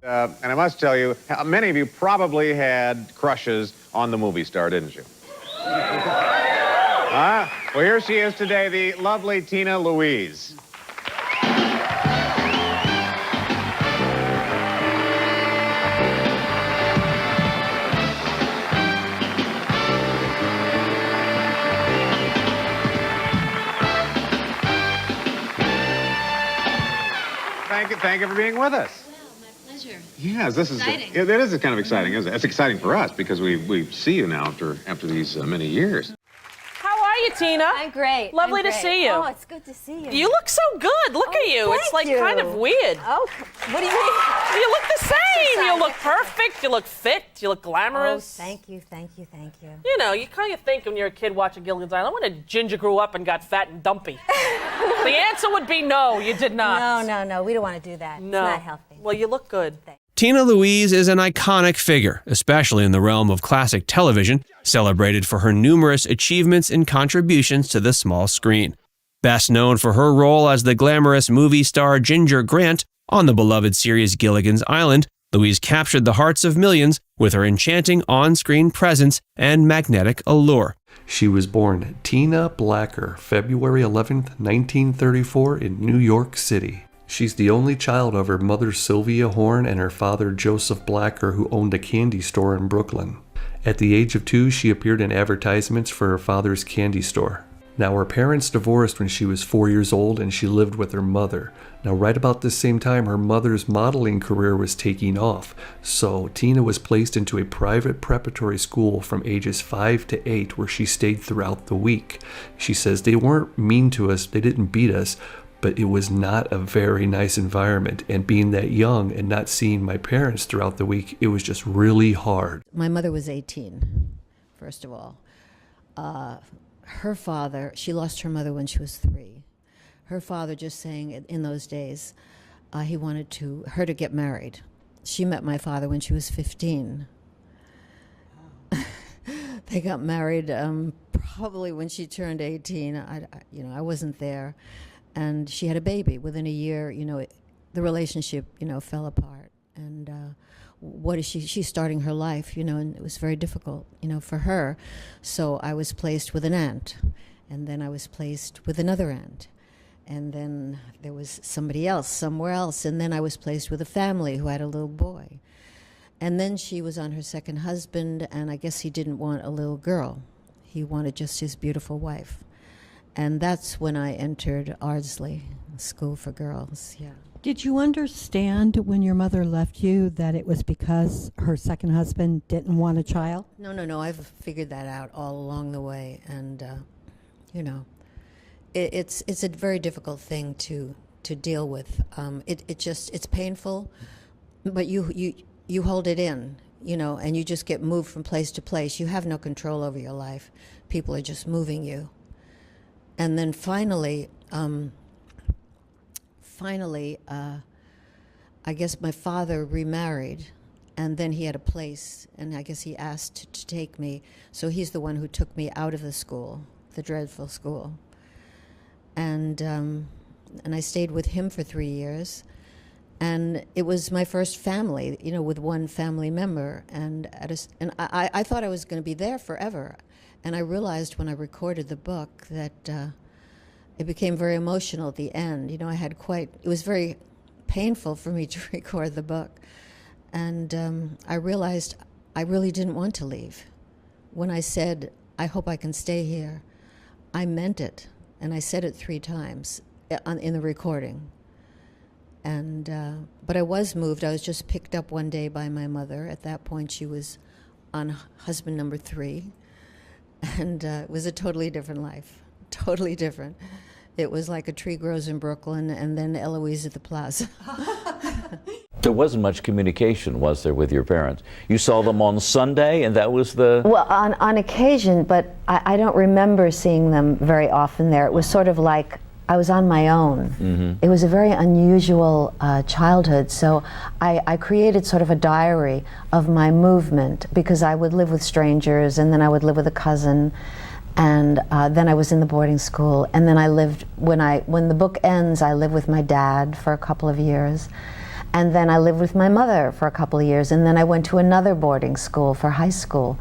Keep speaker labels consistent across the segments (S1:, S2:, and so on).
S1: And I must tell you, many of you probably had crushes on the movie star, didn't you? Well, here she is today, the lovely Tina Louise. Thank you for being with us.
S2: Well, my pleasure.
S1: Yes, this is
S2: exciting.
S1: It is kind of exciting, isn't it? It's exciting for us because we see you now after these many years.
S3: How are you, Tina?
S2: I'm great.
S3: Lovely to see you.
S2: Oh, it's good to see you.
S3: You look so good. Look at you. It's like
S2: you.
S3: kind of weird.
S2: Oh, what do you mean?
S3: You look the same. You look perfect. You look fit. You look glamorous.
S2: Oh, thank you, thank you, thank you.
S3: You know, you kind of think when you're a kid watching Gilligan's Island, when a ginger grew up and got fat and dumpy. The answer would be no, you did not.
S2: No, we don't want to do that.
S3: No.
S2: It's not healthy.
S3: Well, you look good.
S4: Tina Louise is an iconic figure, especially in the realm of classic television, celebrated for her numerous achievements and contributions to the small screen. Best known for her role as the glamorous movie star Ginger Grant on the beloved series Gilligan's Island, Louise captured the hearts of millions with her enchanting on-screen presence and magnetic allure.
S5: She was born Tina Blacker, February 11th, 1934 in New York City. She's the only child of her mother Sylvia Horn and her father Joseph Blacker, who owned a candy store in Brooklyn. At the age of 2, she appeared in advertisements for her father's candy store. Now, her parents divorced when she was 4 years old and she lived with her mother. Now, right about this same time, her mother's modeling career was taking off. So, Tina was placed into a private preparatory school from ages 5 to 8 where she stayed throughout the week. She says, they weren't mean to us, they didn't beat us, but it was not a very nice environment. And being that young and not seeing my parents throughout the week, it was just really hard.
S6: My mother was 18, first of all. Her father, she lost her mother when she was 3. Her father just saying in those days, he wanted her to get married. She met my father when she was 15. They got married probably when she turned 18. I wasn't there. And she had a baby. Within a year, the relationship, fell apart. And what is she's starting her life, and it was very difficult, for her. So I was placed with an aunt, and then I was placed with another aunt. And then there was somebody else, somewhere else. And then I was placed with a family who had a little boy. And then she was on her second husband, and I guess he didn't want a little girl. He wanted just his beautiful wife. And that's when I entered Ardsley, School for Girls, yeah.
S7: Did you understand when your mother left you that it was because her second husband didn't want a child?
S6: No, I've figured that out all along the way. And, it's a very difficult thing to deal with. It's painful, but you hold it in, and you just get moved from place to place. You have no control over your life. People are just moving you. And then finally, I guess my father remarried, and then he had a place, and I guess he asked to take me. So he's the one who took me out of the school, the dreadful school. And I stayed with him for 3 years. And it was my first family, with one family member. And I thought I was going to be there forever. And I realized when I recorded the book that it became very emotional at the end. It was very painful for me to record the book. And I realized I really didn't want to leave. When I said, I hope I can stay here, I meant it. And I said it 3 times in the recording. And but I was moved. I was just picked up one day by my mother. At that point, she was on husband number 3. And it was a totally different life, totally different. It was like a tree grows in Brooklyn and then Eloise at the Plaza.
S8: There wasn't much communication, was there, with your parents? You saw them on Sunday, and that was the...
S2: Well, on occasion, but I don't remember seeing them very often there. It was sort of like I was on my own. Mm-hmm. It was a very unusual childhood, so I created sort of a diary of my movement because I would live with strangers, and then I would live with a cousin, and then I was in the boarding school, and then I lived, when the book ends, I lived with my dad for a couple of years. And then I lived with my mother for a couple of years, and then I went to another boarding school for high school,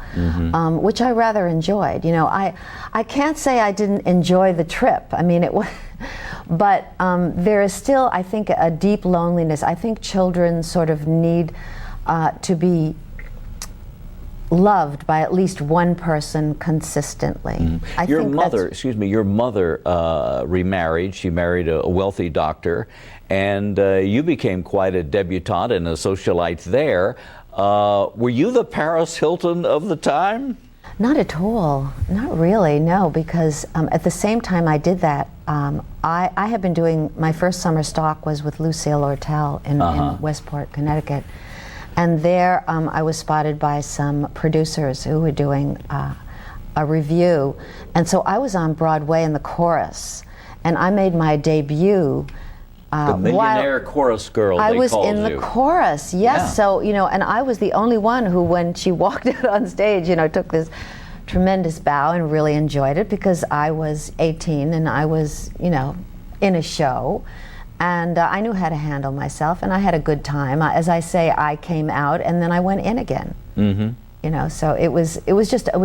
S2: which I rather enjoyed. You know, I can't say I didn't enjoy the trip. I mean, it was, but there is still, I think, a deep loneliness. I think children sort of need to be loved by at least one person consistently.
S8: Your mother, your mother remarried. She married a wealthy doctor, and you became quite a debutante and a socialite there. Were you the Paris Hilton of the time?
S2: Not at all. Not really, no, because at the same time I did that, I had been doing, my first summer stock was with Lucille Ortel in Westport, Connecticut. And there I was spotted by some producers who were doing a review. And so I was on Broadway in the chorus. And I made my debut.
S8: The millionaire chorus girl,
S2: I
S8: they
S2: was
S8: called
S2: in
S8: you.
S2: the chorus, yes.
S8: Yeah.
S2: So, you know, and I was the only one who, when she walked out on stage, you know, took this tremendous bow and really enjoyed it, because I was 18 and I was, you know, in a show. And I knew how to handle myself, and I had a good time. As I say, I came out and then I went in again. You know, so it was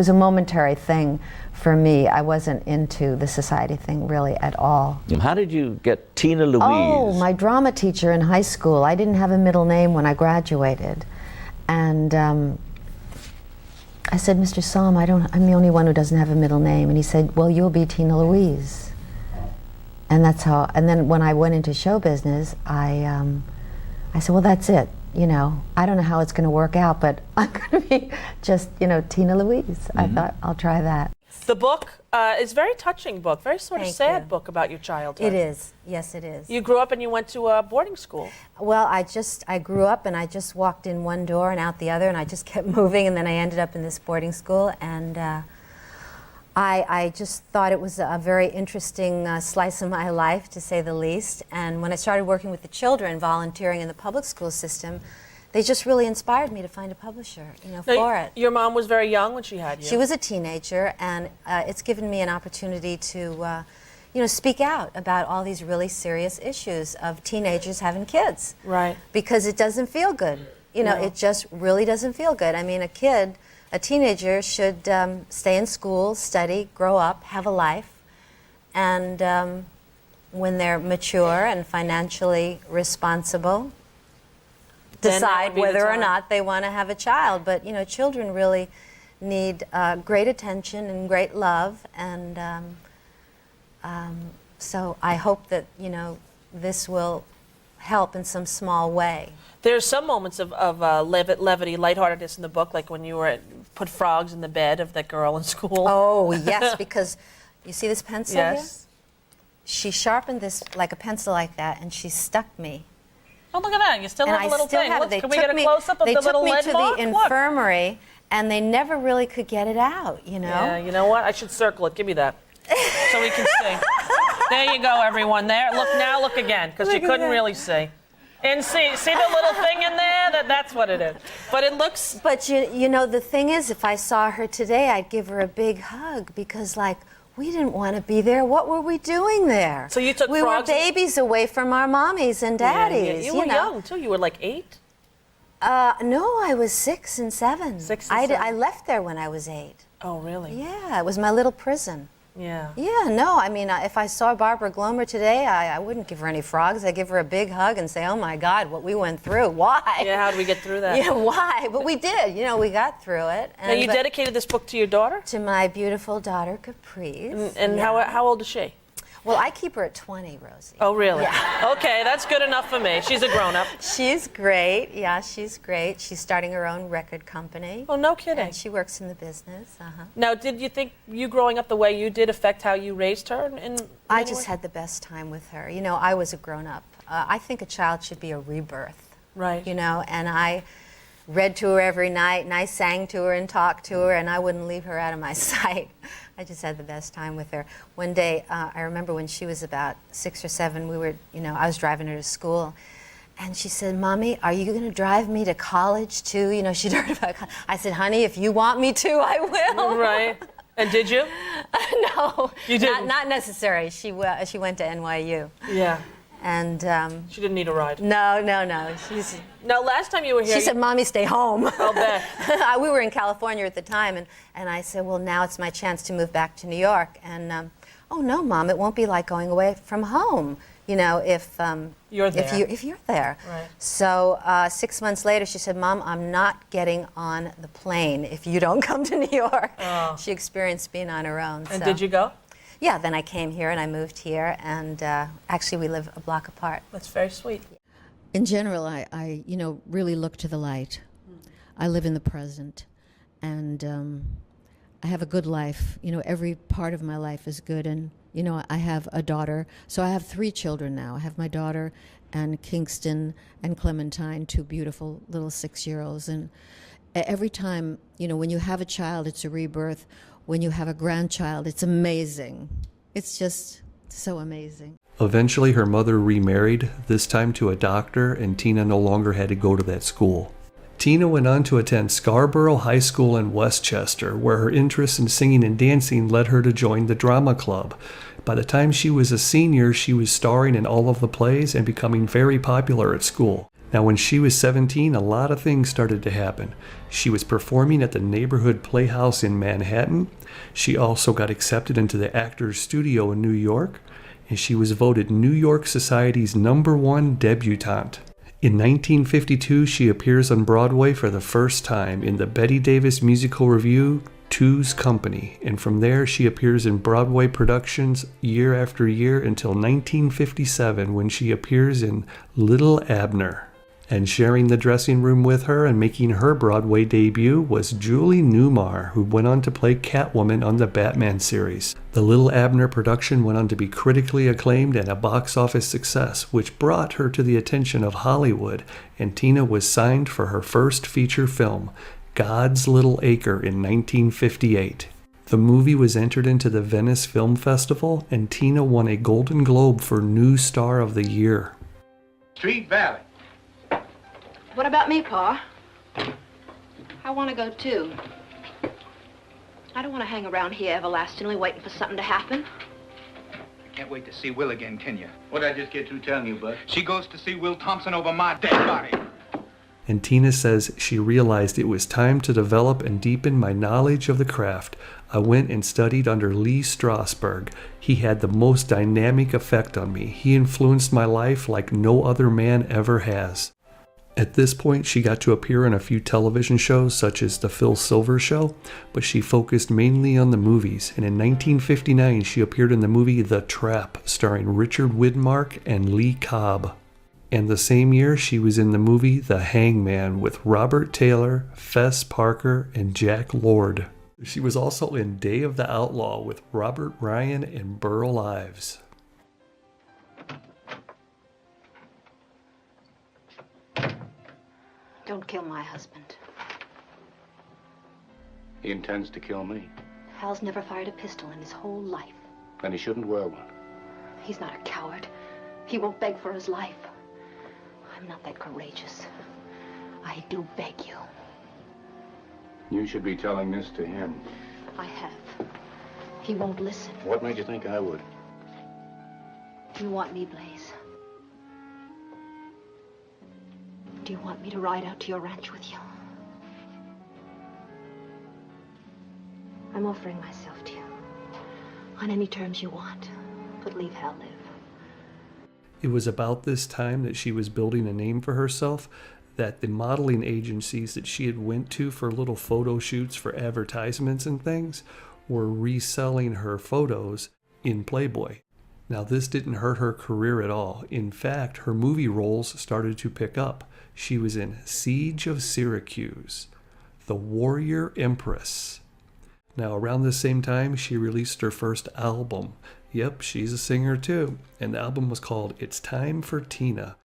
S2: a momentary thing for me. I wasn't into the society thing really at all.
S8: How did you get Tina Louise?
S2: Oh, my drama teacher in high school. I didn't have a middle name when I graduated, and I said, Mr. Somm, I'm the only one who doesn't have a middle name. And he said, well, you'll be Tina Louise. And that's how, and then when I went into show business, I said, well, that's it. You know, I don't know how it's going to work out, but I'm going to be just, you know, Tina Louise. I thought, I'll try that.
S3: The book is a very touching book, very sort of sad book about your childhood.
S6: It is. Yes, it is.
S3: You grew up and you went to a boarding school.
S6: Well, I grew up and I just walked in one door and out the other, and I just kept moving, and then I ended up in this boarding school, and I just thought it was a very interesting slice of my life, to say the least. And when I started working with the children, volunteering in the public school system, they just really inspired me to find a publisher, you know, for it.
S3: Your mom was very young when she had you.
S6: She was a teenager, and it's given me an opportunity to, you know, speak out about all these really serious issues of teenagers having kids.
S3: Right.
S6: Because it doesn't feel good. You know, it just really doesn't feel good. I mean, a teenager should stay in school, study, grow up, have a life, and when they're mature and financially responsible, decide whether or not they want to have a child. But, you know, children really need great attention and great love, and so I hope that, you know, this will help in some small way.
S3: There's some moments of levity, lightheartedness in the book, like when you put frogs in the bed of that girl in school.
S6: Oh, yes, because you see this pencil here?
S3: Yes.
S6: She sharpened this like a pencil like that, and she stuck me.
S3: Oh, look at that. You still
S6: And
S3: have a
S6: I
S3: little
S6: still
S3: thing.
S6: have
S3: Look,
S6: it.
S3: can we get a close-up of the little lead
S6: They took
S3: mark?
S6: me to the
S3: Look.
S6: infirmary, and they never really could get it out, you know?
S3: Yeah, you know what? I should circle it. Give me that. So we can see. There you go, everyone. There. Look, now look again, because you couldn't really see. And see the little thing in there? That's what it is. But it looks...
S6: But, you know, the thing is, if I saw her today, I'd give her a big hug, because, like, we didn't want to be there. What were we doing there?
S3: So you took
S6: We
S3: frogs
S6: were babies away from our mommies and daddies.
S3: Yeah. You were young, too. You were like 8?
S6: No, I was 6 and 7.
S3: 6 and 7.
S6: I left there when I was 8.
S3: Oh, really?
S6: Yeah, it was my little prison.
S3: Yeah.
S6: Yeah, no, I mean, if I saw Barbara Glomer today, I wouldn't give her any frogs. I'd give her a big hug and say, oh my God, what we went through. Why?
S3: Yeah, how did we get through that?
S6: Yeah, why? But we did. You know, we got through it.
S3: Now, you dedicated this book to your daughter?
S6: To my beautiful daughter, Caprice.
S3: And how old is she?
S6: Well, I keep her at 20, Rosie.
S3: Oh, really?
S6: Yeah.
S3: Okay, that's good enough for me. She's a grown-up.
S6: She's great. Yeah, she's great. She's starting her own record company.
S3: Oh, no kidding.
S6: And she works in the business.
S3: Now, did you think you growing up the way you did affect how you raised her?
S6: I just had the best time with her. You know, I was a grown-up. I think a child should be a rebirth.
S3: Right.
S6: You know, and I read to her every night, and I sang to her and talked to her, and I wouldn't leave her out of my sight. I just had the best time with her. One day, I remember when she was about 6 or 7, we were, you know, I was driving her to school, and she said, Mommy, are you going to drive me to college too? You know, she'd heard about college. I said, honey, if you want me to, I will.
S3: Right. And did you?
S6: No.
S3: You didn't?
S6: Not necessary. She went to NYU.
S3: Yeah.
S6: And
S3: She didn't need a ride.
S6: no.
S3: No, last time you were here,
S6: She said, "Mommy, stay home."
S3: I'll bet.
S6: We were in California at the time, and I said, "Well, now it's my chance to move back to New York." And oh no, Mom, it won't be like going away from home. You know, if
S3: You're there.
S6: if you're there.
S3: Right.
S6: So 6 months later, she said, "Mom, I'm not getting on the plane if you don't come to New York."
S3: Oh.
S6: She experienced being on her own.
S3: And
S6: so.
S3: did you go?
S6: Yeah. Then I came here and I moved here, and actually we live a block apart.
S3: That's very sweet.
S6: In general, I really look to the light. I live in the present, and I have a good life. You know, every part of my life is good, and I have a daughter. So I have 3 children now. I have my daughter and Kingston and Clementine, 2 beautiful little 6-year-olds. And every time, when you have a child, it's a rebirth. When you have a grandchild, it's amazing. It's just so amazing.
S5: Eventually, her mother remarried, this time to a doctor, and Tina no longer had to go to that school. Tina went on to attend Scarborough High School in Westchester, where her interest in singing and dancing led her to join the drama club. By the time she was a senior, she was starring in all of the plays and becoming very popular at school. Now, when she was 17, a lot of things started to happen. She was performing at the neighborhood playhouse in Manhattan. She also got accepted into the Actors Studio in New York, and she was voted New York Society's #1 debutante. In 1952, she appears on Broadway for the first time in the Bette Davis musical revue, Two's Company, and from there she appears in Broadway productions year after year until 1957 when she appears in Little Abner. And sharing the dressing room with her and making her Broadway debut was Julie Newmar, who went on to play Catwoman on the Batman series. The Little Abner production went on to be critically acclaimed and a box office success, which brought her to the attention of Hollywood, and Tina was signed for her first feature film, God's Little Acre, in 1958. The movie was entered into the Venice Film Festival, and Tina won a Golden Globe for New Star of the Year.
S9: Street Valley.
S10: What about me, Pa? I want to go too. I don't want to hang around here everlastingly waiting for something to happen.
S9: Can't wait to see Will again, can you? What'd I just get through telling you, Bud? She goes to see Will Thompson over my dead body.
S5: And Tina says she realized it was time to develop and deepen my knowledge of the craft. I went and studied under Lee Strasberg. He had the most dynamic effect on me. He influenced my life like no other man ever has. At this point, she got to appear on a few television shows such as The Phil Silvers Show, but she focused mainly on the movies, and in 1959 she appeared in the movie The Trap, starring Richard Widmark and Lee Cobb. And the same year she was in the movie The Hangman with Robert Taylor, Fess Parker, and Jack Lord. She was also in Day of the Outlaw with Robert Ryan and Burl Ives.
S10: Don't kill my husband.
S9: He intends to kill me.
S10: Hal's never fired a pistol in his whole life.
S9: And he shouldn't wear one.
S10: He's not a coward. He won't beg for his life. I'm not that courageous. I do beg you.
S9: You should be telling this to him.
S10: I have. He won't listen.
S9: What made you think I would?
S10: You want me, Blaze? Do you want me to ride out to your ranch with you? I'm offering myself to you. On any terms you want. But leave Hal live.
S5: It was about this time that she was building a name for herself that the modeling agencies that she had went to for little photo shoots for advertisements and things were reselling her photos in Playboy. Now, this didn't hurt her career at all. In fact, her movie roles started to pick up. She was in Siege of Syracuse, The Warrior Empress. Now, around the same time, she released her first album. Yep, she's a singer too. And the album was called It's Time for Tina.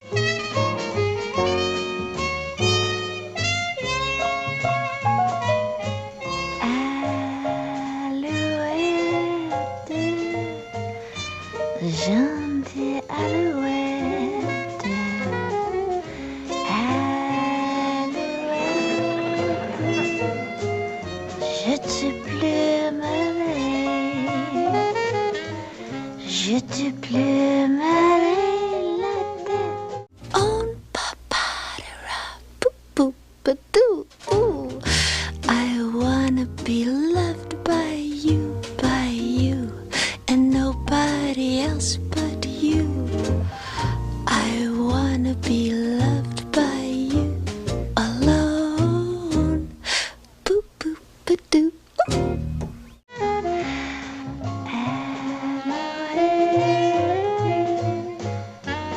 S11: Gentille alouette, alouette, je te plumerai, je te plumerai la ba-doo, ooh. I wanna be loved by you, and nobody else but you. I wanna be loved by you alone. Boop, boop, ba-doo, ooh.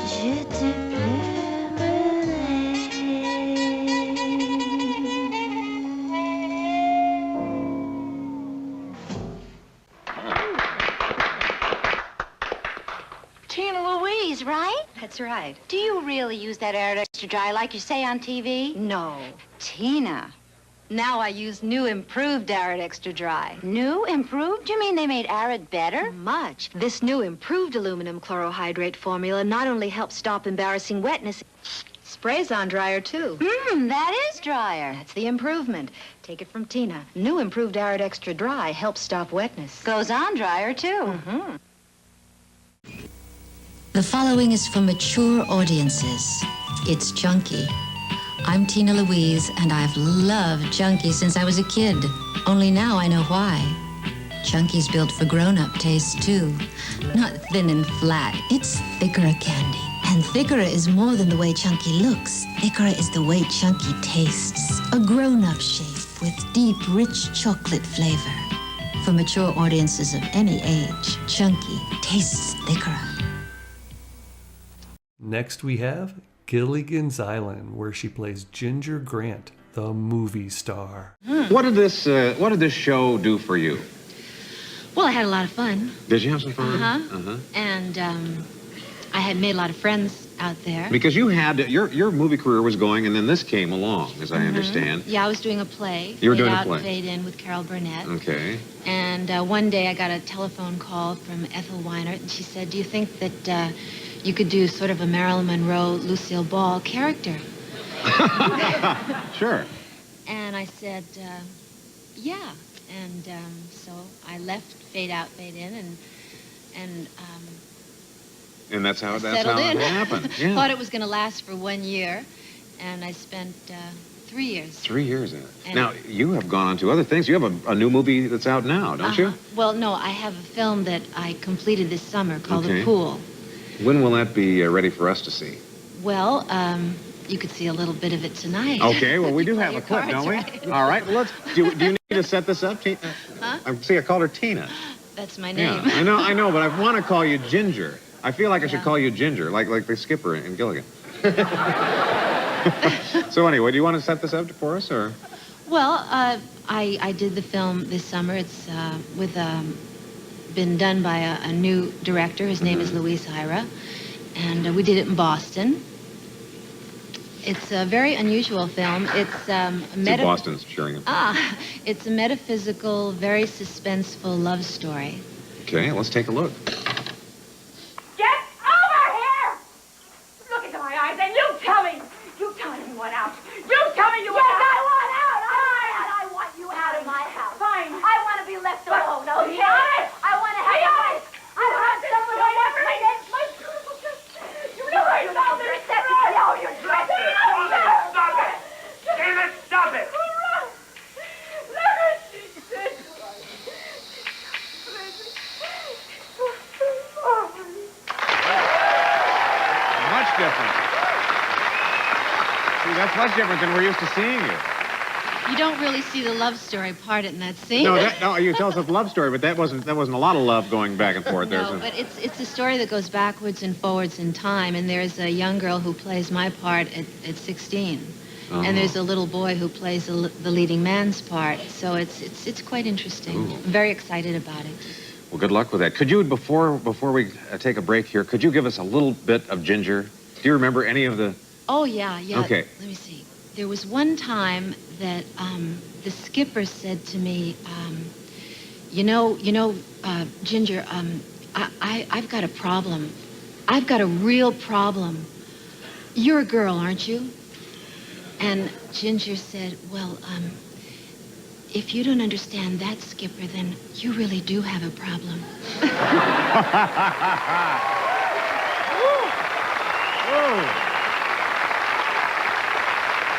S11: Je te
S10: Tina Louise, right? That's right. Do you really use that Arid Extra Dry like you say on TV? No. Tina. Now I use new improved Arid Extra Dry. New improved? You mean they made Arid better? Much. This new improved aluminum chlorohydrate formula not only helps stop embarrassing wetness, sprays on drier too. That is drier. That's the improvement. Take it from Tina. New improved Arid Extra Dry helps stop wetness. Goes on drier too.
S6: The following is for mature audiences. It's Junkie. I'm Tina Louise, and I've loved Junkie since I was a kid. Only now I know why. Junkie's built for grown-up taste, too. Not thin and flat, it's Thicora candy. And Thicora is more than the way Chunky looks. Thicora is the way Chunky tastes. A grown-up shape with deep, rich chocolate flavor. For mature audiences of any age, Chunky tastes Thicora.
S5: Next we have Gilligan's Island, where she plays Ginger Grant, the movie star.
S1: What did this show do for you?
S12: Well, I had a lot of fun.
S1: Did you have some fun?
S12: And I had made a lot of friends out there.
S1: Because you had your movie career was going, and then this came along, as I understand.
S12: Yeah, I was doing a play.
S1: You were doing
S12: Fade
S1: a
S12: Out,
S1: play.
S12: Fade In with Carol Burnett.
S1: Okay.
S12: And one day I got a telephone call from Ethel Weinert, and she said, "Do you think that you could do sort of a Marilyn Monroe, Lucille Ball character?"
S1: Sure.
S12: And I said, yeah. And so I left Fade Out, Fade In,
S1: And that's how
S12: settled in.
S1: it happened. Yeah.
S12: Thought it was going to last for 1 year, and I spent 3 years.
S1: 3 years in it.
S12: And-
S1: Now, you have gone on to other things. You have a new movie that's out now, don't you?
S12: Well, no, I have a film that I completed this summer called
S1: Okay.
S12: The Pool.
S1: When will that be ready for us to see?
S12: Well, you could see a little bit of it tonight.
S1: Okay, well, we do
S12: Play
S1: have a
S12: your
S1: clip,
S12: cards
S1: don't we?
S12: right.
S1: All right, well, do you need to set this up, Tina?
S12: Huh?
S1: See, I called her Tina.
S12: That's my name.
S1: Yeah, I know, but I want to call you Ginger. I feel like I should
S12: Yeah.
S1: call you Ginger, like the skipper in Gilligan. So anyway, do you want to set this up for us, or?
S12: Well, I did the film this summer. It's been done by a new director. His name is Louise, and we did it in Boston. It's a very unusual film. It's
S1: See, Boston's cheering him.
S12: It's a metaphysical, very suspenseful love story.
S1: Okay, let's take a look.
S13: Get over here! Look into my eyes and you tell me you want out. You tell me you want out. Yes, I want out. I want you out of my house. Fine. I want to be left alone, okay? Be honest. I want to have a life. I want someone who never gets my beautiful sister. You know I love this. No, you're dressed. Stop it. Damn it, stop it. Look at she said.
S1: Much different. See, that's much different than we're used to seeing you.
S12: You don't really see the love story part in that scene.
S1: No, you tell us a love story, but that wasn't a lot of love going back and forth.
S12: No, but it's a story that goes backwards and forwards in time, and there's a young girl who plays my part at 16. And there's a little boy who plays the leading man's part. So it's quite interesting.
S1: Ooh.
S12: I'm very excited about it.
S1: Well, good luck with that. Could you, before we take a break here, could you give us a little bit of Ginger? Do you remember any of the...
S12: Oh, yeah.
S1: Okay.
S12: Let me see. There was one time that the skipper said to me, Ginger, I've got a problem. I've got a real problem. You're a girl, aren't you? And Ginger said, well, if you don't understand that, Skipper, then you really do have a problem.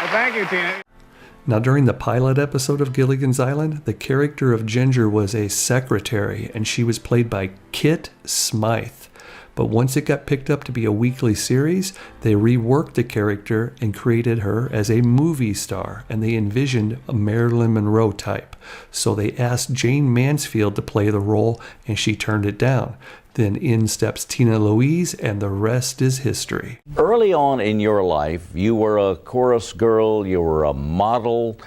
S1: Well, thank you, Tina.
S5: Now, during the pilot episode of Gilligan's Island, the character of Ginger was a secretary, and she was played by Kit Smythe. But once it got picked up to be a weekly series, they reworked the character and created her as a movie star, and they envisioned a Marilyn Monroe type. So they asked Jane Mansfield to play the role, and she turned it down. Then in steps Tina Louise, and the rest is history.
S8: Early on in your life, you were a chorus girl, you were a model,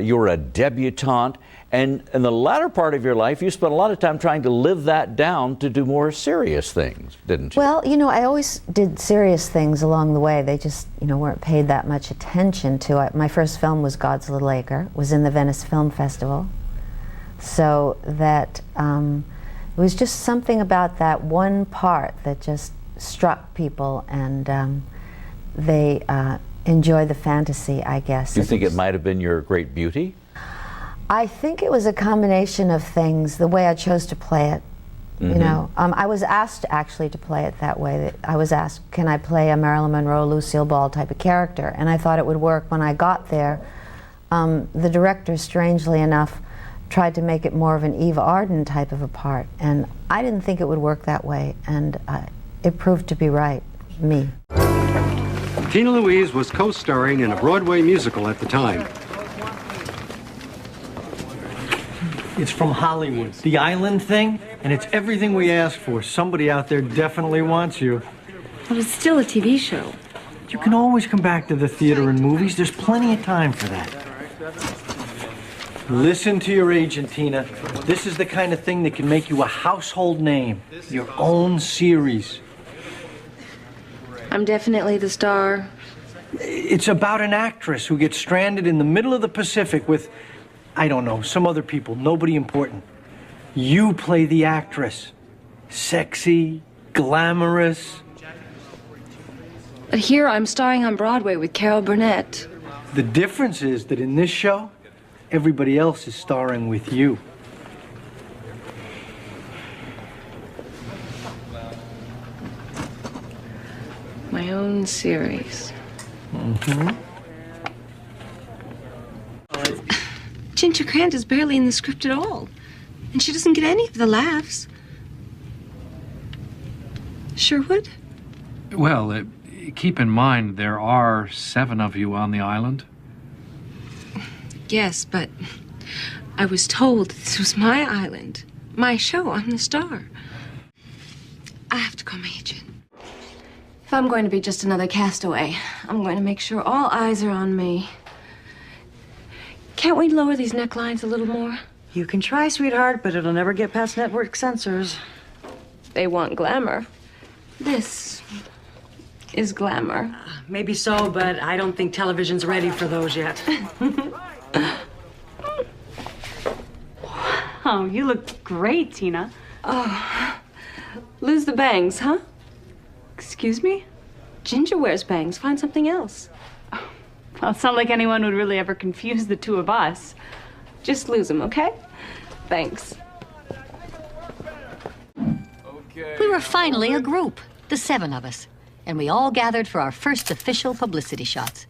S8: you were a debutante, and in the latter part of your life, you spent a lot of time trying to live that down to do more serious things, didn't you?
S2: Well, I always did serious things along the way. They just, weren't paid that much attention to it. My first film was God's Little Acre, was in the Venice Film Festival. So that it was just something about that one part that just struck people, and they enjoy the fantasy, I guess.
S8: Do you think it might have been your great beauty?
S2: I think it was a combination of things, the way I chose to play it. I was asked actually to play it that way. I was asked, can I play a Marilyn Monroe, Lucille Ball type of character? And I thought it would work. When I got there, the director, strangely enough, tried to make it more of an Eve Arden type of a part. And I didn't think it would work that way. And it proved to be right, me.
S14: Tina Louise was co-starring in a Broadway musical at the time.
S15: It's from Hollywood, the island thing, and it's everything we asked for. Somebody out there definitely wants you.
S16: But it's still a TV show.
S15: You can always come back to the theater and movies. There's plenty of time for that. Listen to your agent, Tina. This is the kind of thing that can make you a household name. Your own series.
S16: I'm definitely the star.
S15: It's about an actress who gets stranded in the middle of the Pacific with, I don't know, some other people, nobody important. You play the actress. Sexy, glamorous.
S16: But here I'm starring on Broadway with Carol Burnett.
S15: The difference is that in this show, everybody else is starring with you.
S16: My own series.
S15: Mm-hmm.
S16: Ginger Grant is barely in the script at all. And she doesn't get any of the laughs. Sherwood?
S17: Well, keep in mind there are 7 of you on the island.
S16: Yes, but I was told this was my island. My show. I'm the star. I have to call my agent. If I'm going to be just another castaway, I'm going to make sure all eyes are on me. Can't we lower these necklines a little more?
S18: You can try, sweetheart, but it'll never get past network censors.
S16: They want glamour. This is glamour.
S18: Maybe so, but I don't think television's ready for those yet.
S19: Oh, you look great, Tina.
S16: Oh, lose the bangs, huh? Excuse me? Ginger wears bangs. Find something else.
S19: Well, it's not like anyone would really ever confuse the two of us.
S16: Just lose them, okay? Thanks.
S20: We were finally a group, the 7 of us, and we all gathered for our first official publicity shots.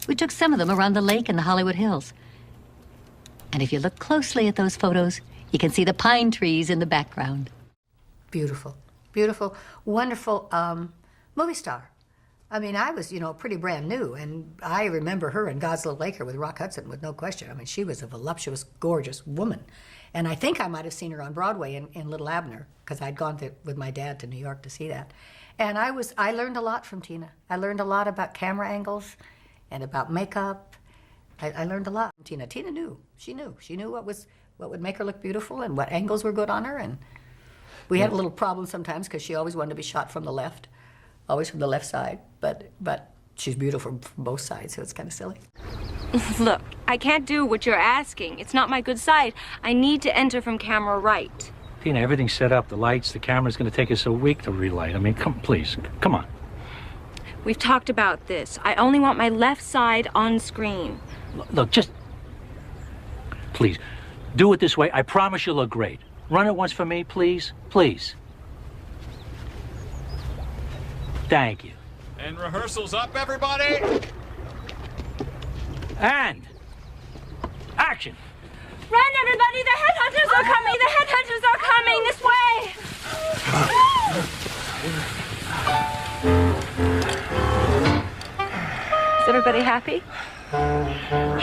S20: We took some of them around the lake and the Hollywood Hills. And if you look closely at those photos, you can see the pine trees in the background.
S21: Beautiful, beautiful, wonderful movie star. I mean, I was, pretty brand new, and I remember her in God's Little Acre with Rock Hudson with no question. I mean, she was a voluptuous, gorgeous woman. And I think I might have seen her on Broadway in Little Abner, because I'd gone with my dad to New York to see that. And I learned a lot from Tina. I learned a lot about camera angles and about makeup. I learned a lot from Tina. Tina knew. She knew what would make her look beautiful and what angles were good on her. And we had a little problem sometimes because she always wanted to be shot from the left, always from the left side. But she's beautiful from both sides, so it's kind of silly.
S16: Look, I can't do what you're asking. It's not my good side. I need to enter from camera right.
S15: Tina, everything's set up. The lights, the camera's going to take us a week to relight. I mean, please, come on.
S16: We've talked about this. I only want my left side on screen.
S15: Look, just please, do it this way. I promise you'll look great. Run it once for me, please. Please. Thank you.
S4: And rehearsal's up, everybody!
S22: And action!
S13: Run, everybody! The headhunters are coming! The headhunters are coming! This way!
S16: Is everybody happy?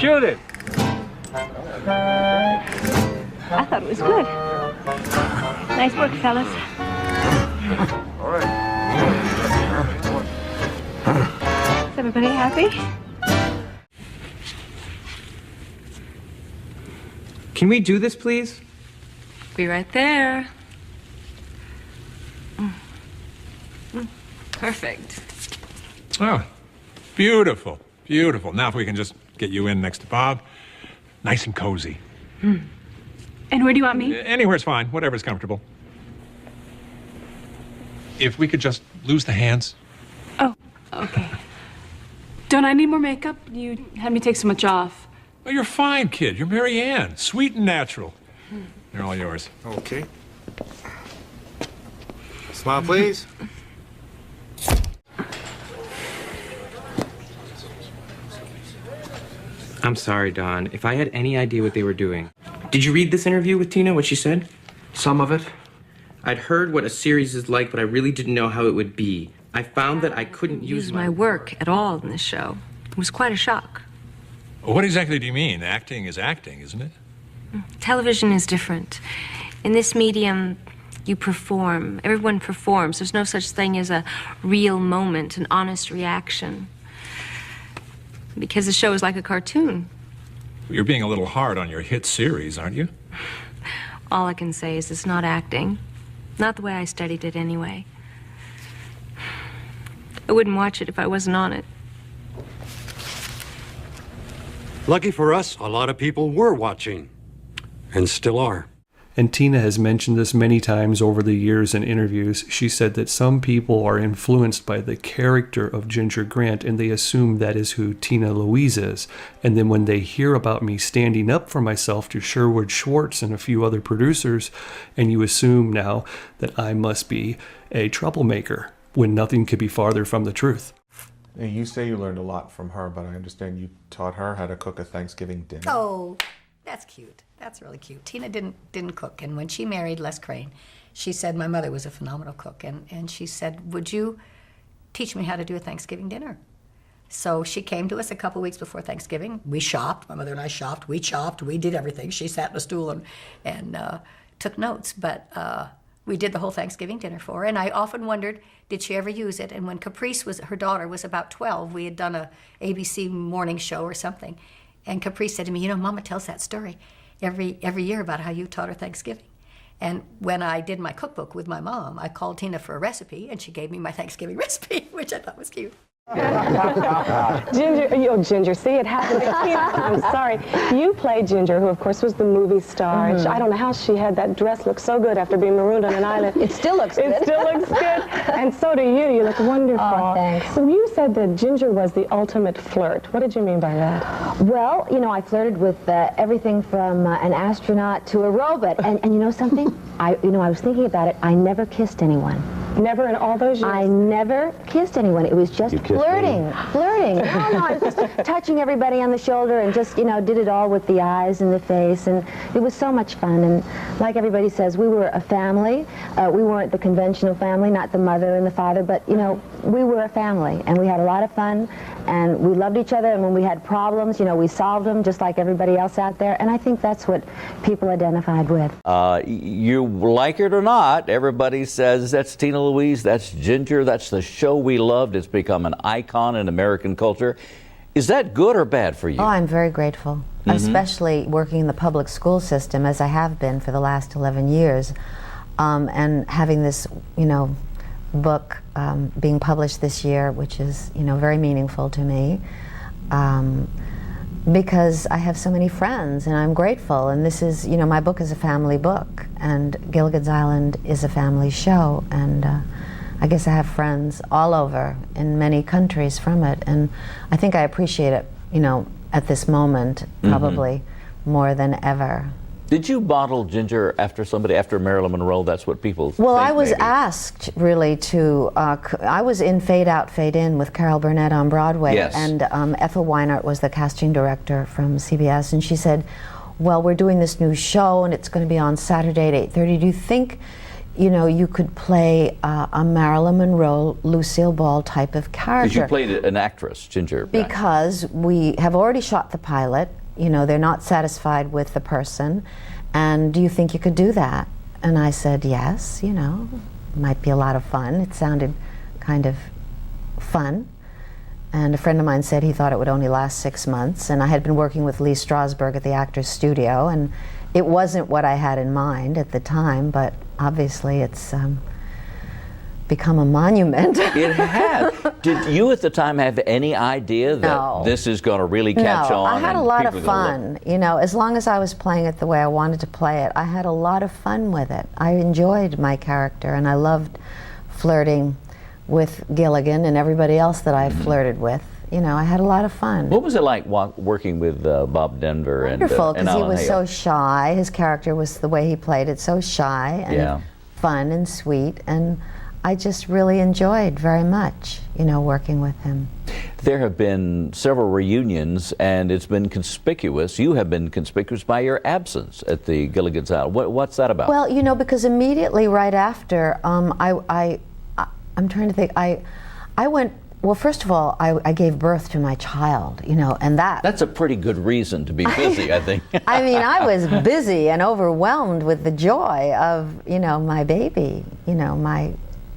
S22: Shoot it!
S16: I thought it was good. Nice work, fellas.
S22: All right.
S16: Is everybody happy?
S23: Can we do this, please?
S16: Be right there. Perfect.
S4: Oh, beautiful, beautiful. Now if we can just get you in next to Bob, nice and cozy.
S19: And where do you want me?
S4: Anywhere's fine, whatever's comfortable. If we could just lose the hands.
S19: Oh, okay. Don't I need more makeup? You had me take so much off.
S4: Oh, you're fine, kid. You're Mary Ann. Sweet and natural. They're all yours.
S24: Okay. Smile, please.
S23: I'm sorry, Don. If I had any idea what they were doing. Did you read this interview with Tina, what she said?
S15: Some of it.
S23: I'd heard what a series is like, but I really didn't know how it would be. I found that I couldn't use
S16: My work at all in this show. It was quite a shock.
S4: What exactly do you mean? Acting is acting, isn't it?
S16: Television is different. In this medium, you perform. Everyone performs. There's no such thing as a real moment, an honest reaction. Because the show is like a cartoon.
S4: You're being a little hard on your hit series, aren't you?
S16: All I can say is it's not acting. Not the way I studied it anyway. I wouldn't watch it if I wasn't on it.
S14: Lucky for us, a lot of people were watching, and still are.
S5: And Tina has mentioned this many times over the years in interviews. She said that some people are influenced by the character of Ginger Grant and they assume that is who Tina Louise is. And then when they hear about me standing up for myself to Sherwood Schwartz and a few other producers, and you assume now that I must be a troublemaker when nothing could be farther from the truth.
S24: And you say you learned a lot from her, but I understand you taught her how to cook a Thanksgiving dinner.
S21: Oh, that's cute. That's really cute. Tina didn't cook, and when she married Les Crane, she said my mother was a phenomenal cook, and she said, would you teach me how to do a Thanksgiving dinner? So she came to us a couple weeks before Thanksgiving. We shopped. My mother and I shopped. We chopped. We did everything. She sat in a stool and took notes, but we did the whole Thanksgiving dinner for her, and I often wondered, did she ever use it? And when Caprice her daughter was about 12, we had done a ABC morning show or something, and Caprice said to me, you know, Mama tells that story every year about how you taught her Thanksgiving. And when I did my cookbook with my mom, I called Tina for a recipe, and she gave me my Thanksgiving recipe, which I thought was cute.
S25: Ginger, see, it happened. I'm sorry. You played Ginger, who, of course, was the movie star.
S2: Mhm.
S25: I don't know how she had that dress look so good after being marooned on an island.
S2: It still looks good.
S25: It still looks good. And so do you. You look wonderful.
S2: Oh, thanks.
S25: So you said that Ginger was the ultimate flirt. What did you mean by that?
S2: Well, you know, I flirted with everything from an astronaut to a robot. And you know something? I was thinking about it. I never kissed anyone.
S25: Never in all those years?
S2: I never kissed anyone. It was just flirting. Flirting. No, I was just touching everybody on the shoulder and just, did it all with the eyes and the face. And it was so much fun. And like everybody says, we were a family. We weren't the conventional family, not the mother and the father, but, we were a family. And we had a lot of fun. And we loved each other. And when we had problems, we solved them just like everybody else out there. And I think that's what people identified with.
S8: You like it or not, everybody says that's Tina Louise, that's Ginger, that's the show we loved. It's become an icon in American culture. Is that good or bad for you?
S2: Oh, I'm very grateful, especially working in the public school system, as I have been for the last 11 years, and having this, book being published this year, which is, very meaningful to me, because I have so many friends, and I'm grateful. And this is, my book is a family book, and Gilligan's Island is a family show, and I guess I have friends all over in many countries from it, and I think I appreciate it, at this moment, probably more than ever.
S8: Did you model Ginger after somebody, after Marilyn Monroe? That's what people
S2: Well,
S8: think,
S2: I was
S8: maybe.
S2: asked really to, I was in Fade Out, Fade In with Carol Burnett on Broadway.
S8: Yes.
S2: And Ethel Weinert was the casting director from CBS, and she said, well, we're doing this new show and it's going to be on Saturday at 8:30. Do you think, you know, you could play a Marilyn Monroe, Lucille Ball type of character?
S8: Because you played an actress, Ginger.
S2: Because we have already shot the pilot. You know, they're not satisfied with the person. And do you think you could do that? And I said, yes, you know, might be a lot of fun. It sounded kind of fun. And a friend of mine said he thought it would only last 6 months. And I had been working with Lee Strasberg at the Actors Studio, and it wasn't what I had in mind at the time, but obviously it's become a monument.
S8: It had. Did you at the time have any idea that
S2: No.
S8: this is going to really catch
S2: No,
S8: on?
S2: I had a
S8: and
S2: lot of
S8: people are gonna
S2: fun. You know, as long as I was playing it the way I wanted to play it, I had a lot of fun with it. I enjoyed my character, and I loved flirting with Gilligan and everybody else that I flirted with. You know, I had a lot of fun.
S8: What was it like working with Bob Denver
S2: Wonderful,
S8: and
S2: because he
S8: Alan
S2: was
S8: Hale?
S2: so shy. His character was the way he played it, so shy and fun and sweet, and I just really enjoyed very much, you know, working with him.
S8: There have been several reunions, and it's been conspicuous. You have been conspicuous by your absence at the Gilligan's Island. What's that about?
S2: Well, you know, because immediately right after, I'm trying to think, I went, well, first of all, I gave birth to my child, you know, and
S8: That's a pretty good reason to be busy, I think.
S2: I mean, I was busy and overwhelmed with the joy of, you know, my baby, you know, my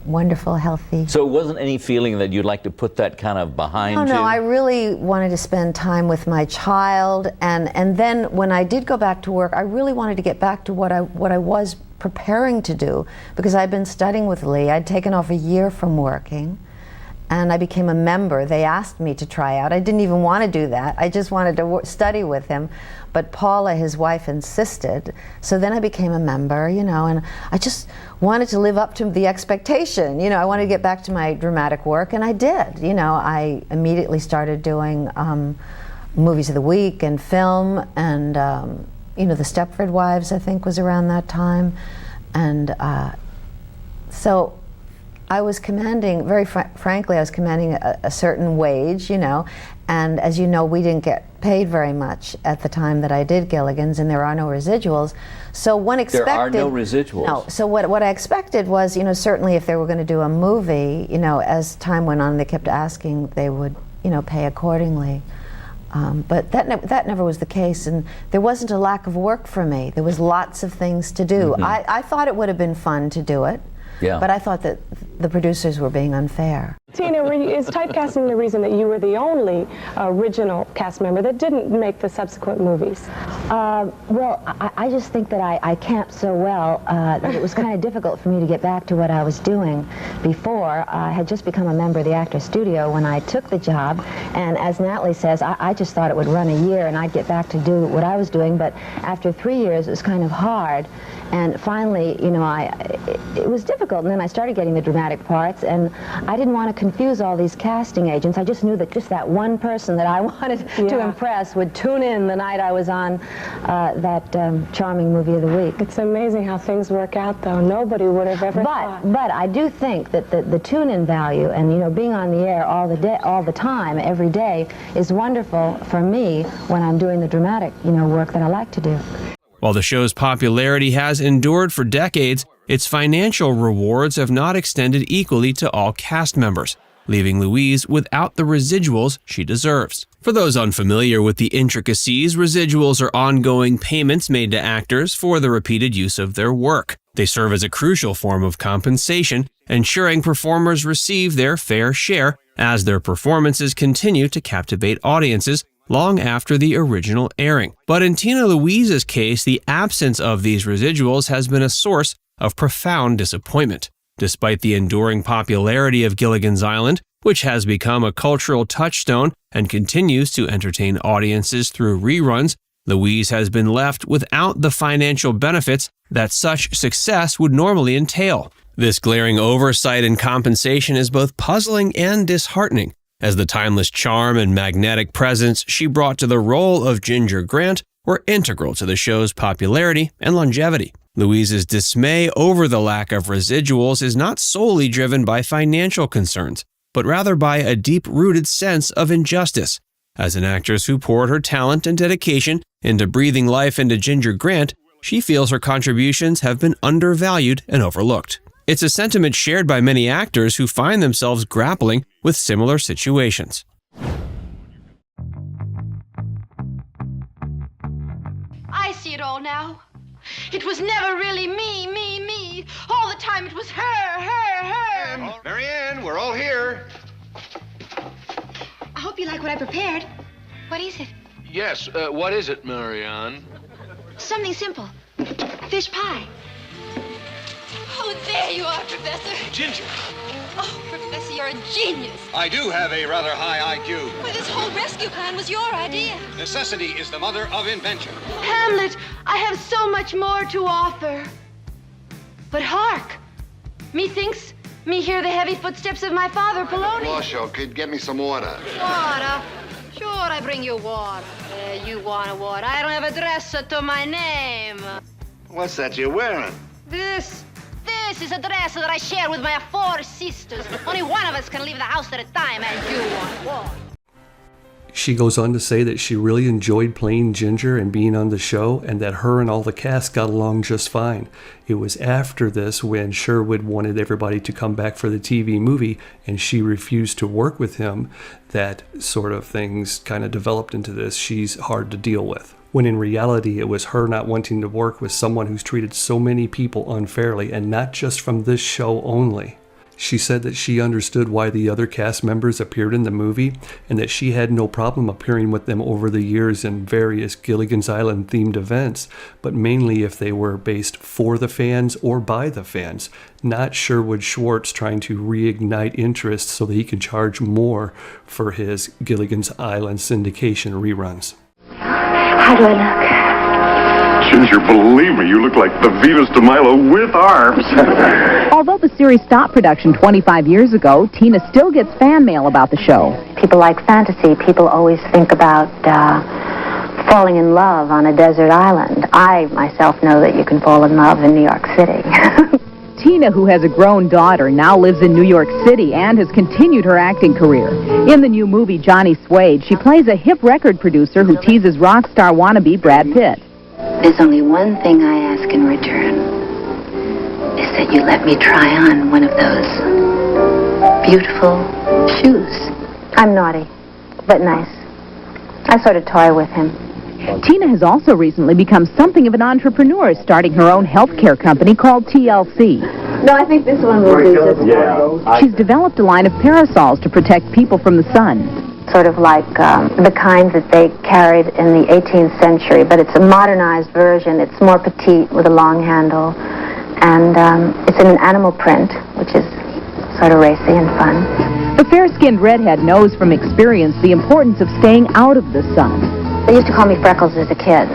S2: wonderful, healthy.
S8: So it wasn't any feeling that you'd like to put that kind of behind you?
S2: No, I really wanted to spend time with my child, and then when I did go back to work, I really wanted to get back to what I was preparing to do, because I'd been studying with Lee. I'd taken off a year from working, and I became a member. They asked me to try out. I didn't even want to do that. I just wanted to study with him. But Paula, his wife, insisted. So then I became a member, you know, and I just wanted to live up to the expectation. You know, I wanted to get back to my dramatic work, and I did. You know, I immediately started doing movies of the week and film, and, you know, The Stepford Wives, I think, was around that time. And so I was commanding, very frankly, I was commanding a certain wage, you know, and as you know, we didn't get paid very much at the time that I did Gilligan's, and there are no residuals. So one expected...
S8: There are no residuals?
S2: No, so what I expected was, you know, certainly if they were going to do a movie, you know, as time went on, they kept asking, they would, you know, pay accordingly. But that never was the case, and there wasn't a lack of work for me. There was lots of things to do.
S8: Mm-hmm.
S2: I thought it would have been fun to do it.
S8: Yeah.
S2: But I thought that the producers were being unfair.
S25: Tina, is typecasting the reason that you were the only original cast member that didn't make the subsequent movies?
S2: Well, I just think that I camped so well that it was kind of difficult for me to get back to what I was doing before. I had just become a member of the Actors Studio when I took the job, and as Natalie says, I just thought it would run a year and I'd get back to do what I was doing, but after 3 years it was kind of hard, and finally, you know, it was difficult, and then I started getting the dramatic parts, and I didn't want to confuse all these casting agents. I just knew that just that one person that I wanted to impress would tune in the night I was on that charming movie of the week.
S25: It's amazing how things work out, though. Nobody would have ever thought.
S2: But I do think that the tune-in value and, you know, being on the air all the time, every day, is wonderful for me when I'm doing the dramatic, you know, work that I like to do.
S3: While the show's popularity has endured for decades, its financial rewards have not extended equally to all cast members, leaving Louise without the residuals she deserves. For those unfamiliar with the intricacies, residuals are ongoing payments made to actors for the repeated use of their work. They serve as a crucial form of compensation, ensuring performers receive their fair share as their performances continue to captivate audiences long after the original airing. But in Tina Louise's case, the absence of these residuals has been a source of profound disappointment. Despite the enduring popularity of Gilligan's Island, which has become a cultural touchstone and continues to entertain audiences through reruns, Louise has been left without the financial benefits that such success would normally entail. This glaring oversight in compensation is both puzzling and disheartening, as the timeless charm and magnetic presence she brought to the role of Ginger Grant were integral to the show's popularity and longevity. Louise's dismay over the lack of residuals is not solely driven by financial concerns, but rather by a deep-rooted sense of injustice. As an actress who poured her talent and dedication into breathing life into Ginger Grant, she feels her contributions have been undervalued and overlooked. It's a sentiment shared by many actors who find themselves grappling with similar situations.
S13: I see it all now. It was never really me. All the time it was her.
S22: Marianne, we're all here.
S13: I hope you like what I prepared. What is it?
S22: Yes, what is it, Marianne?
S13: Something simple. Fish pie. Oh, there you are, Professor.
S22: Ginger.
S13: Oh, Professor, you're a genius.
S22: I do have a rather high IQ.
S13: Well, this whole rescue plan was your idea.
S22: Necessity is the mother of invention.
S13: Hamlet, I have so much more to offer. But hark! Methinks me hear the heavy footsteps of my father, Polonius.
S6: Washoe, kid, get me some water.
S13: Water? Sure, I bring you water. You want a water? I don't have a dress to my name.
S6: What's that you're wearing?
S13: This is a dress that I share with my 4 sisters. Only one of us can leave the house at a time, and you want water.
S5: She goes on to say that she really enjoyed playing Ginger and being on the show, and that her and all the cast got along just fine. It was after this, when Sherwood wanted everybody to come back for the TV movie and she refused to work with him, that sort of things kind of developed into this. She's hard to deal with. When in reality, it was her not wanting to work with someone who's treated so many people unfairly, and not just from this show only. She said that she understood why the other cast members appeared in the movie, and that she had no problem appearing with them over the years in various Gilligan's Island themed events, but mainly if they were based for the fans or by the fans, not Sherwood Schwartz trying to reignite interest so that he can charge more for his Gilligan's Island syndication reruns.
S7: How do I look?
S9: Ginger, believe me, you look like the Venus de Milo with arms.
S10: Although the series stopped production 25 years ago, Tina still gets fan mail about the show.
S2: People like fantasy. People always think about falling in love on a desert island. I myself know that you can fall in love in New York City.
S10: Tina, who has a grown daughter, now lives in New York City and has continued her acting career. In the new movie Johnny Suede, she plays a hip record producer who teases rock star wannabe Brad Pitt.
S2: There's only one thing I ask in return, is that you let me try on one of those beautiful shoes. I'm naughty, but nice. I sort of toy with him.
S10: Tina has also recently become something of an entrepreneur, starting her own healthcare company called TLC.
S2: No, I think this one will do just fine.
S10: She's developed a line of parasols to protect people from the sun.
S2: Sort of like the kinds that they carried in the 18th century, but it's a modernized version. It's more petite with a long handle, and it's in an animal print, which is sort of racy and fun.
S10: The fair-skinned redhead knows from experience the importance of staying out of the sun.
S2: They used to call me Freckles as a kid,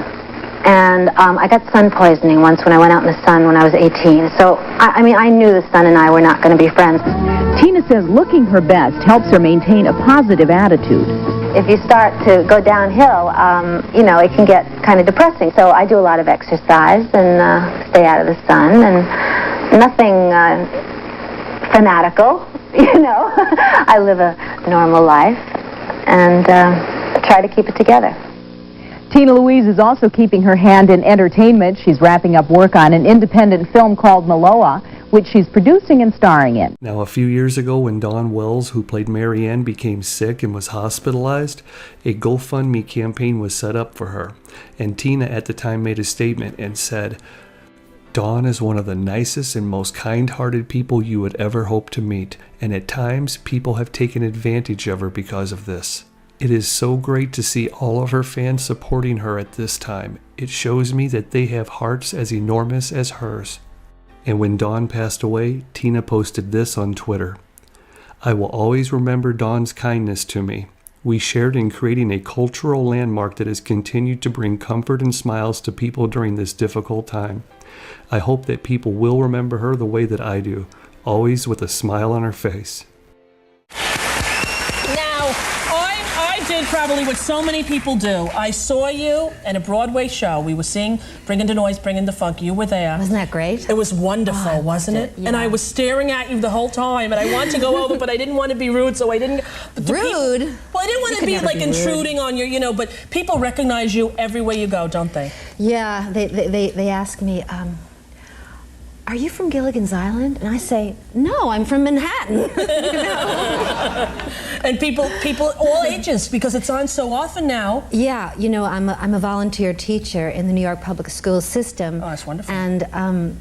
S2: and I got sun poisoning once when I went out in the sun when I was 18. So, I mean, I knew the sun and I were not going to be friends.
S10: Tina says looking her best helps her maintain a positive attitude.
S2: If you start to go downhill, you know, it can get kind of depressing. So I do a lot of exercise and stay out of the sun, and nothing fanatical, you know. I live a normal life and try to keep it together.
S10: Tina Louise is also keeping her hand in entertainment. She's wrapping up work on an independent film called Maloa, which she's producing and starring in.
S5: Now, a few years ago, when Dawn Wells, who played Marianne, became sick and was hospitalized, a GoFundMe campaign was set up for her. And Tina at the time made a statement and said, "Dawn is one of the nicest and most kind-hearted people you would ever hope to meet, and at times people have taken advantage of her because of this. It is so great to see all of her fans supporting her at this time. It shows me that they have hearts as enormous as hers." And when Dawn passed away, Tina posted this on Twitter. "I will always remember Dawn's kindness to me. We shared in creating a cultural landmark that has continued to bring comfort and smiles to people during this difficult time. I hope that people will remember her the way that I do, always with a smile on her face."
S11: Now, I
S1: did probably what so many people do. I saw you in a Broadway show. We were seeing Bringing the Noise, Bringing the Funk. You were there.
S2: Wasn't that great?
S1: It was wonderful, wasn't it?
S2: Yeah.
S1: And I was staring at you the whole time, and I wanted to go over, but I didn't want to be rude, so I didn't.
S2: Rude?
S1: Well, I didn't want to be like intruding on your, but people recognize you everywhere you go, don't they?
S2: Yeah, they ask me, are you from Gilligan's Island? And I say, no, I'm from Manhattan.
S1: And people, all ages, because it's on so often now.
S2: Yeah, I'm a volunteer teacher in the New York public school system.
S1: Oh, that's wonderful.
S2: And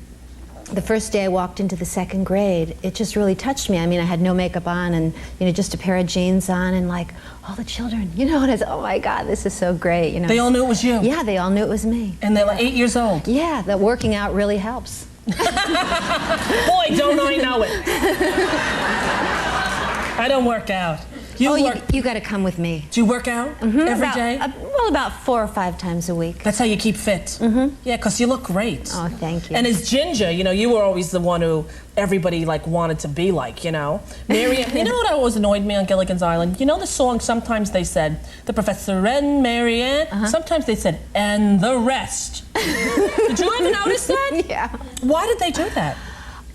S2: the first day I walked into the second grade, it just really touched me. I mean, I had no makeup on and, just a pair of jeans on and like all the children, and I said, oh my God, this is so great,
S1: They all knew it was you?
S2: Yeah, they all knew it was me.
S1: And they're like 8 years old?
S2: Yeah, that working out really helps.
S1: Boy, don't I know it. I don't work out.
S2: You got to come with me.
S1: Do you work out every day?
S2: About 4 or 5 times a week.
S1: That's how you keep fit? Mm-hmm. Yeah, because you look great.
S2: Oh, thank you.
S1: And as Ginger, you were always the one who everybody wanted to be like, Marianne, you know what always annoyed me on Gilligan's Island? The song, sometimes they said, the Professor and Marianne, sometimes they said, and the rest. Did you ever notice that?
S2: Yeah.
S1: Why did they do that?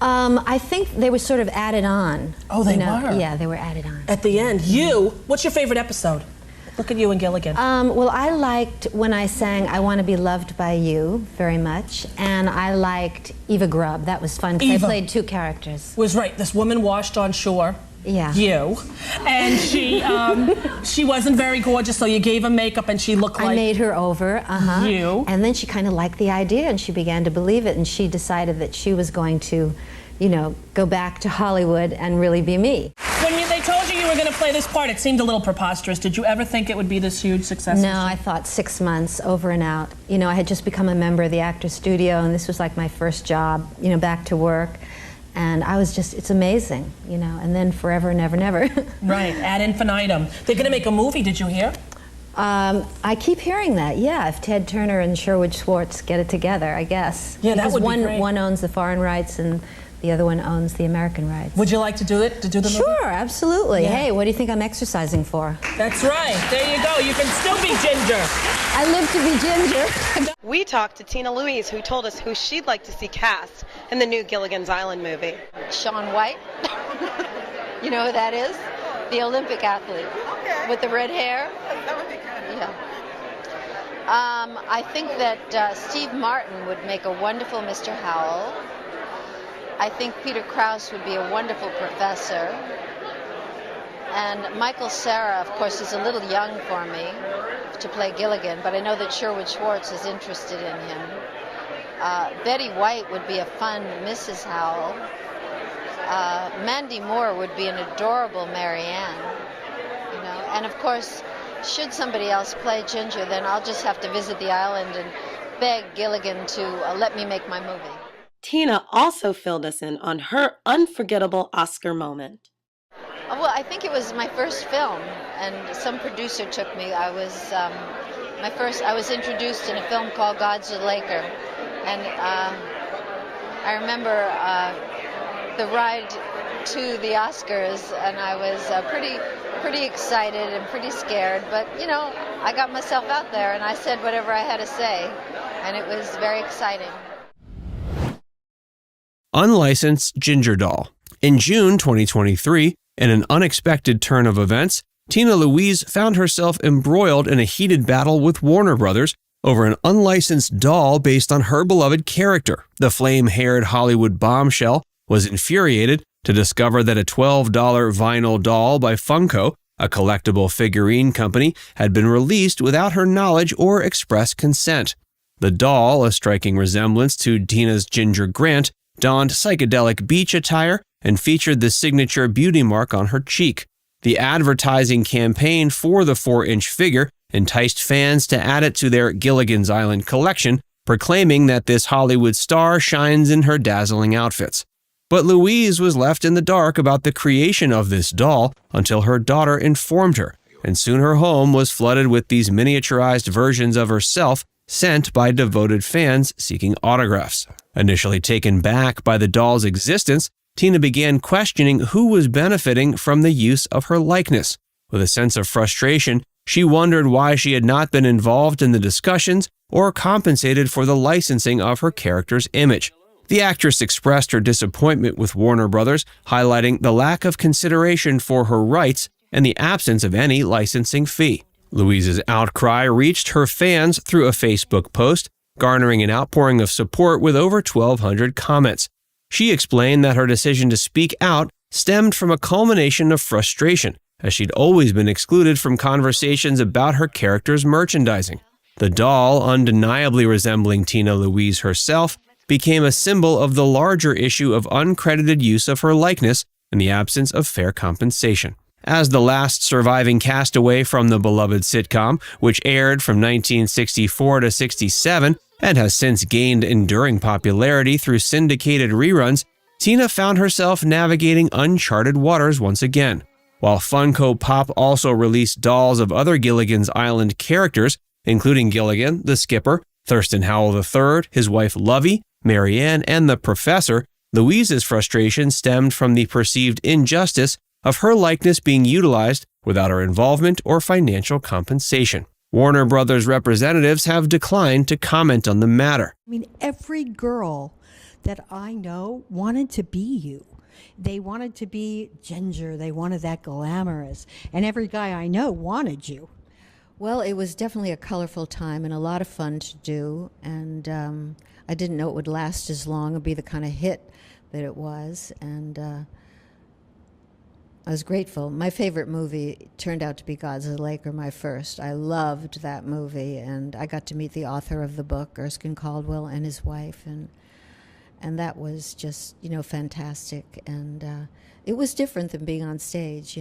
S2: I think they were sort of added on.
S1: Oh, they were?
S2: Yeah, they were added on.
S1: At the end. What's your favorite episode? Look at you and Gilligan.
S2: Well, I liked when I sang I Want to Be Loved by You very much, and I liked Eva Grubb. That was fun, because I played 2 characters.
S1: Was right. This woman washed on shore.
S2: Yeah.
S1: You. And she wasn't very gorgeous, so you gave her makeup and she looked like...
S2: I made her over,
S1: You.
S2: And then she kind of liked the idea and she began to believe it, and she decided that she was going to, go back to Hollywood and really be me.
S1: When they told you were going to play this part, it seemed a little preposterous. Did you ever think it would be this huge success?
S2: No, I thought 6 months, over and out. I had just become a member of the Actors Studio, and this was like my first job, back to work. And I was just, it's amazing, and then forever and ever, never.
S1: Right, ad infinitum. They're going to make a movie, did you hear?
S2: I keep hearing that, yeah, if Ted Turner and Sherwood Schwartz get it together, I guess.
S1: Yeah, that would be great.
S2: Because one owns the foreign rights and the other one owns the American rights.
S1: Would you like to do it, to do the movie?
S2: Sure, absolutely.
S1: Yeah.
S2: Hey, what do you think I'm exercising for?
S1: That's right, there you go, you can still be Ginger.
S2: I live to be Ginger.
S11: We talked to Tina Louise, who told us who she'd like to see cast in the new Gilligan's Island movie.
S12: Shaun White. You know who that is? The Olympic athlete.
S11: Okay.
S12: With the red hair.
S11: That would be good.
S12: Yeah. I think that Steve Martin would make a wonderful Mr. Howell. I think Peter Krause would be a wonderful professor. And Michael Cera, of course, is a little young for me to play Gilligan, but I know that Sherwood Schwartz is interested in him. Betty White would be a fun Mrs. Howell. Mandy Moore would be an adorable Marianne. And of course, should somebody else play Ginger, then I'll just have to visit the island and beg Gilligan to let me make my movie.
S11: Tina also filled us in on her unforgettable Oscar moment.
S12: Well, I think it was my first film, and some producer took me. I was introduced in a film called God's a Laker, and I remember the ride to the Oscars, and I was pretty excited and pretty scared, but I got myself out there and I said whatever I had to say, and it was very exciting.
S3: Unlicensed Ginger Doll. In June 2023, in an unexpected turn of events, Tina Louise found herself embroiled in a heated battle with Warner Brothers over an unlicensed doll based on her beloved character. The flame-haired Hollywood bombshell was infuriated to discover that a $12 vinyl doll by Funko, a collectible figurine company, had been released without her knowledge or express consent. The doll, a striking resemblance to Tina's Ginger Grant, donned psychedelic beach attire and featured the signature beauty mark on her cheek. The advertising campaign for the 4-inch figure enticed fans to add it to their Gilligan's Island collection, proclaiming that this Hollywood star shines in her dazzling outfits. But Louise was left in the dark about the creation of this doll until her daughter informed her, and soon her home was flooded with these miniaturized versions of herself sent by devoted fans seeking autographs. Initially taken back by the doll's existence, Tina began questioning who was benefiting from the use of her likeness. With a sense of frustration, She wondered why she had not been involved in the discussions or compensated for the licensing of her character's image. The actress expressed her disappointment with Warner Brothers, highlighting the lack of consideration for her rights and the absence of any licensing fee. Louise's outcry reached her fans through a Facebook post, garnering an outpouring of support with over 1,200 comments. She explained that her decision to speak out stemmed from a culmination of frustration, as she'd always been excluded from conversations about her character's merchandising. The doll, undeniably resembling Tina Louise herself, became a symbol of the larger issue of uncredited use of her likeness and the absence of fair compensation. As the last surviving castaway from the beloved sitcom, which aired from 1964 to 67 and has since gained enduring popularity through syndicated reruns, Tina found herself navigating uncharted waters once again. While Funko Pop also released dolls of other Gilligan's Island characters, including Gilligan, the skipper, Thurston Howell III, his wife Lovey, Marianne, and the professor, Louise's frustration stemmed from the perceived injustice of her likeness being utilized without her involvement or financial compensation. Warner Brothers representatives have declined to comment on the matter.
S15: I mean, every girl that I know wanted to be you. They wanted to be Ginger. They wanted that glamorous. And every guy I know wanted you.
S2: Well, it was definitely a colorful time and a lot of fun to do. And I didn't know it would last as long and be the kind of hit that it was. And I was grateful. My favorite movie turned out to be Gods of the Lake, or my first. I loved that movie, and I got to meet the author of the book, Erskine Caldwell, and his wife, and that was just, fantastic. And it was different than being on stage,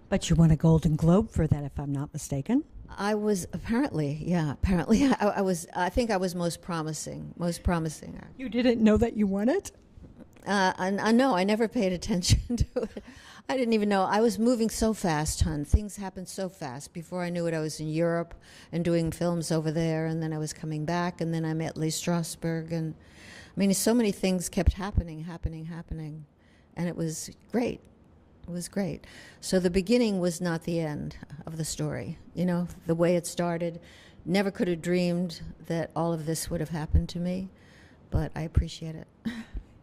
S15: But you won a Golden Globe for that, if I'm not mistaken.
S2: I was apparently. I think I was most promising.
S15: You didn't know that you won it?
S2: No, I never paid attention to it. I didn't even know. I was moving so fast, hon. Things happened so fast. Before I knew it, I was in Europe and doing films over there, and then I was coming back, and then I met Lee Strasberg, and so many things kept happening, and it was great. It was great. So the beginning was not the end of the story. The way it started, never could have dreamed that all of this would have happened to me, but I appreciate it.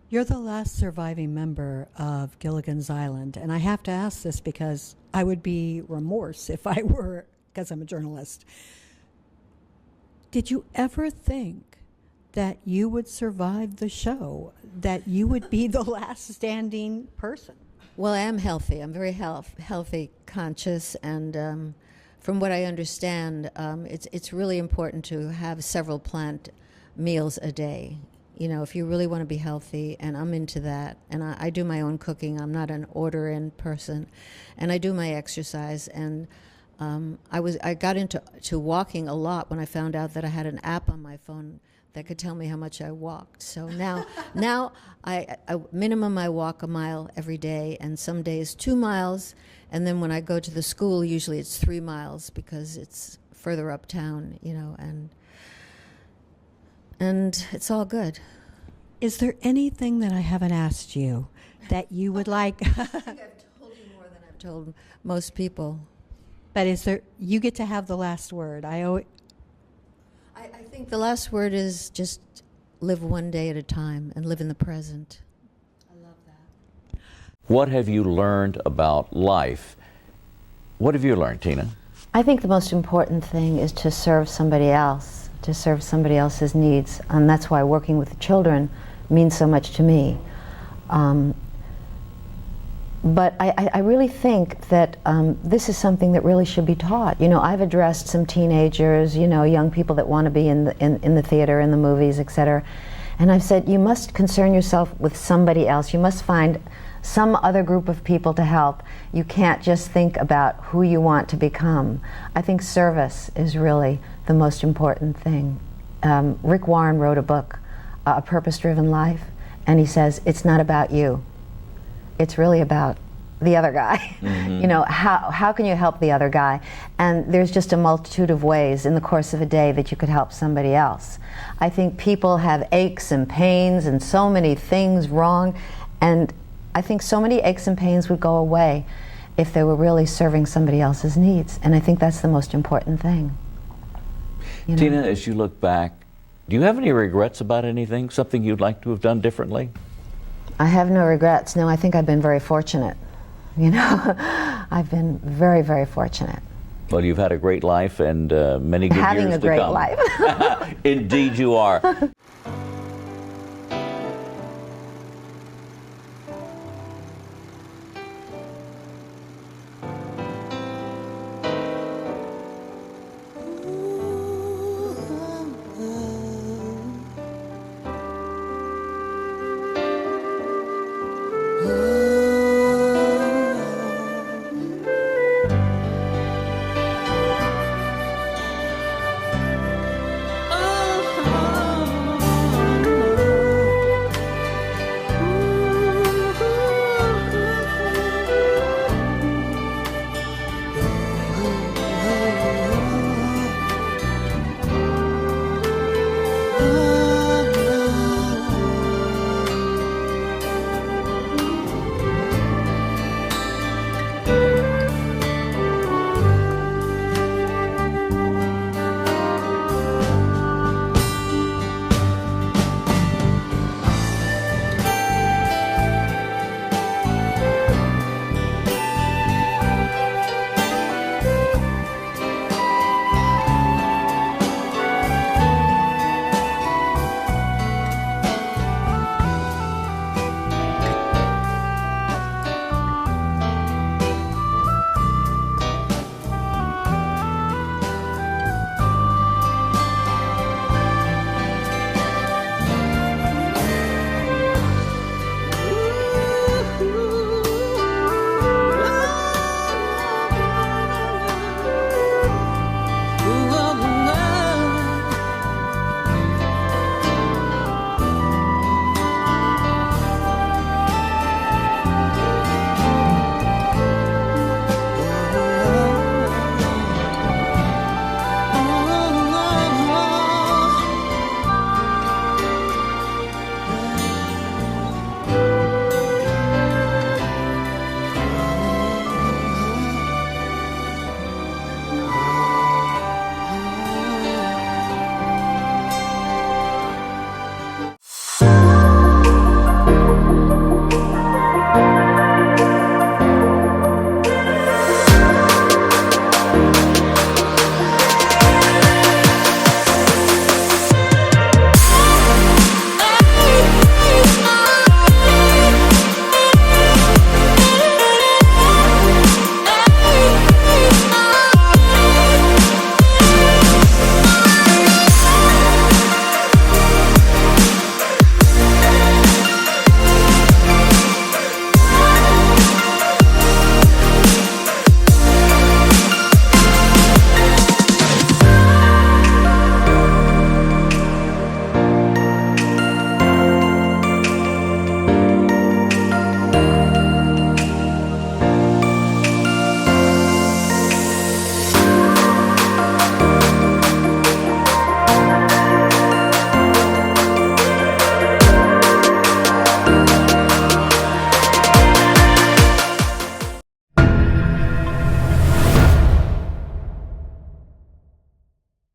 S15: You're the last surviving member of Gilligan's Island, and I have to ask this because I would be remorse if I were, because I'm a journalist. Did you ever think that you would survive the show, that you would be the last standing person?
S2: Well, I am healthy. I'm very healthy, conscious, and from what I understand, it's really important to have several plant meals a day. If you really want to be healthy, and I'm into that, and I do my own cooking. I'm not an order-in person, and I do my exercise. And I got into walking a lot when I found out that I had an app on my phone that could tell me how much I walked. So now I minimum I walk a mile every day, and some days 2 miles, and then when I go to the school, usually it's 3 miles because it's further uptown, and it's all good.
S15: Is there anything that I haven't asked you that you would like?
S2: I think I've told you more than I've told most people.
S15: But you get to have the last word. I
S2: think the last word is just live one day at a time and live in the present. I love that.
S8: What have you learned about life? What have you learned, Tina?
S2: I think the most important thing is to serve somebody else, to serve somebody else's needs. And that's why working with the children means so much to me. But I really think that this is something that really should be taught. I've addressed some teenagers, young people that want to be in the theater, in the movies, etc. And I've said, you must concern yourself with somebody else. You must find some other group of people to help. You can't just think about who you want to become. I think service is really the most important thing. Rick Warren wrote a book, A Purpose-Driven Life, and he says, it's not about you. It's really about the other guy. Mm-hmm. How can you help the other guy? And there's just a multitude of ways in the course of a day that you could help somebody else. I think people have aches and pains and so many things wrong, and I think so many aches and pains would go away. if they were really serving somebody else's needs. And I think that's the most important thing. You know?
S8: Tina, as you look back, do you have any regrets about anything? Something you'd like to have done differently?
S2: I have no regrets. No, I think I've been very fortunate. You know, I've been very, very fortunate.
S8: Well, you've had a great life and many good years to come.
S2: Having a great life.
S8: Indeed you are.